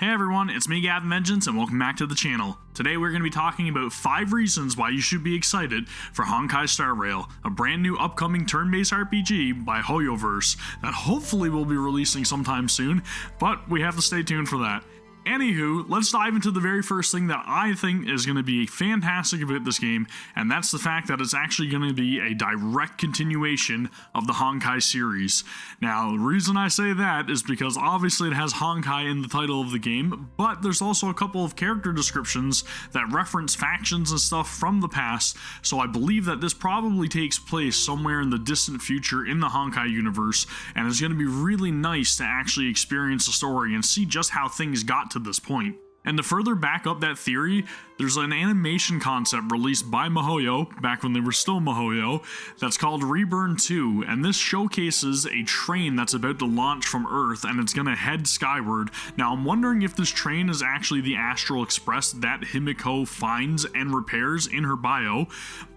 Hey everyone, it's me Gavin, and welcome back to the channel. Today we're going to be talking about 5 reasons why you should be excited for Honkai Star Rail, a brand new upcoming turn-based RPG by Hoyoverse that hopefully will be releasing sometime soon, but we have to stay tuned for that. Anywho, let's dive into the very first thing that I think is going to be fantastic about this game, and that's the fact that it's actually going to be a direct continuation of the Honkai series. Now, the reason I say that is because obviously it has Honkai in the title of the game, but there's also a couple of character descriptions that reference factions and stuff from the past, so I believe that this probably takes place somewhere in the distant future in the Honkai universe, and it's going to be really nice to actually experience the story and see just how things got to this point. And to further back up that theory, there's an animation concept released by MiHoYo, back when they were still MiHoYo, that's called Reburn 2, and this showcases a train that's about to launch from Earth and it's gonna head skyward. Now I'm wondering if this train is actually the Astral Express that Himiko finds and repairs in her bio,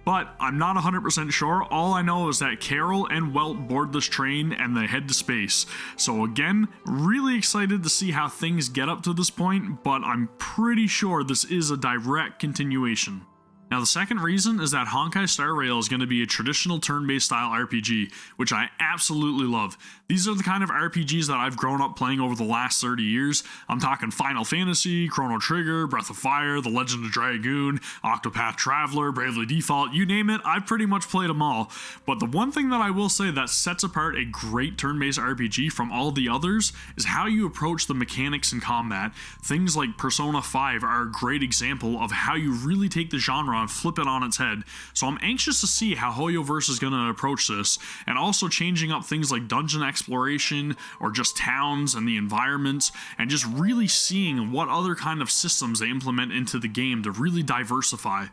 but I'm not 100% sure. All I know is that Carol and Welt board this train and they head to space. So again, really excited to see how things get up to this point, but I'm pretty sure this is a direct continuation. Now the second reason is that Honkai Star Rail is going to be a traditional turn-based style RPG, which I absolutely love. These are the kind of RPGs that I've grown up playing over the last 30 years. I'm talking Final Fantasy, Chrono Trigger, Breath of Fire, The Legend of Dragoon, Octopath Traveler, Bravely Default, you name it, I've pretty much played them all. But the one thing that I will say that sets apart a great turn-based RPG from all the others is how you approach the mechanics in combat. Things like Persona 5 are a great example of how you really take the genre and flip it on its head. So I'm anxious to see how Hoyoverse is going to approach this, and also changing up things like dungeon exploration or just towns and the environments, and just really seeing what other kind of systems they implement into the game to really diversify.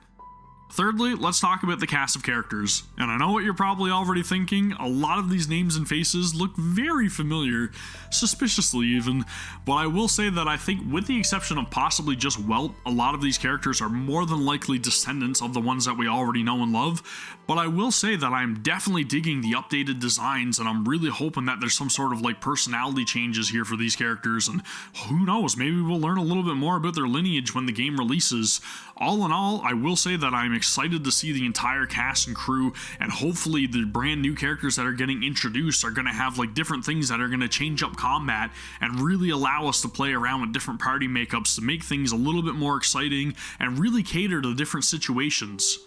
Thirdly, let's talk about the cast of characters. And I know what you're probably already thinking, a lot of these names and faces look very familiar, suspiciously even, but I will say that I think with the exception of possibly just Welt, a lot of these characters are more than likely descendants of the ones that we already know and love, but I will say that I'm definitely digging the updated designs, and I'm really hoping that there's some sort of like personality changes here for these characters, and who knows, maybe we'll learn a little bit more about their lineage when the game releases. All in all, I will say that I'm excited to see the entire cast and crew, and hopefully the brand new characters that are getting introduced are going to have like different things that are going to change up combat and really allow us to play around with different party makeups to make things a little bit more exciting and really cater to different situations.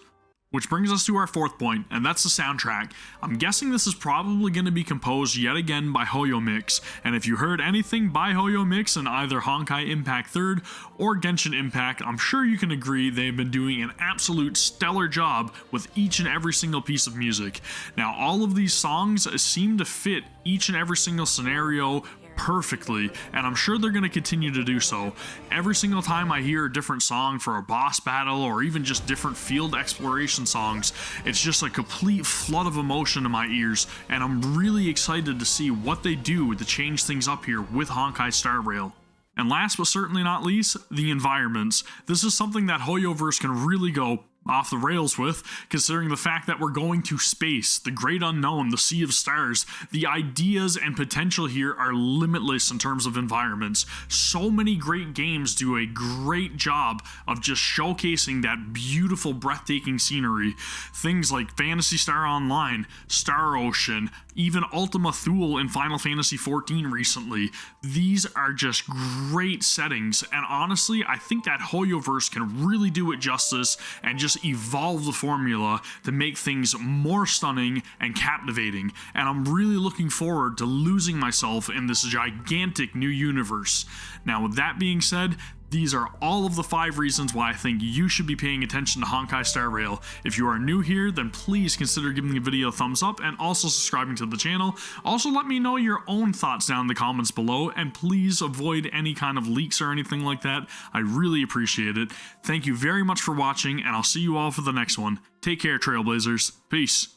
Which brings us to our fourth point, and that's the soundtrack. I'm guessing this is probably going to be composed yet again by Hoyomix, and if you heard anything by Hoyomix in either Honkai Impact 3rd or Genshin Impact, I'm sure you can agree they've been doing an absolute stellar job with each and every single piece of music. Now, all of these songs seem to fit each and every single scenario perfectly, and I'm sure they're going to continue to do so. Every single time I hear a different song for a boss battle or even just different field exploration songs, it's just a complete flood of emotion to my ears, and I'm really excited to see what they do to change things up here with Honkai Star Rail. And last but certainly not least, the environments. This is something that Hoyoverse can really go off the rails with, considering the fact that we're going to space, the great unknown, the sea of stars. The ideas and potential here are limitless in terms of environments. So many great games do a great job of just showcasing that beautiful, breathtaking scenery. Things like Phantasy Star Online, Star Ocean, even Ultima Thule in Final Fantasy XIV recently. These are just great settings, and honestly, I think that Hoyoverse can really do it justice and just evolve the formula to make things more stunning and captivating, and I'm really looking forward to losing myself in this gigantic new universe. Now, with that being said, these are all of the 5 reasons why I think you should be paying attention to Honkai Star Rail. If you are new here, then please consider giving the video a thumbs up and also subscribing to the channel. Also, let me know your own thoughts down in the comments below, and please avoid any kind of leaks or anything like that. I really appreciate it. Thank you very much for watching, and I'll see you all for the next one. Take care, Trailblazers. Peace.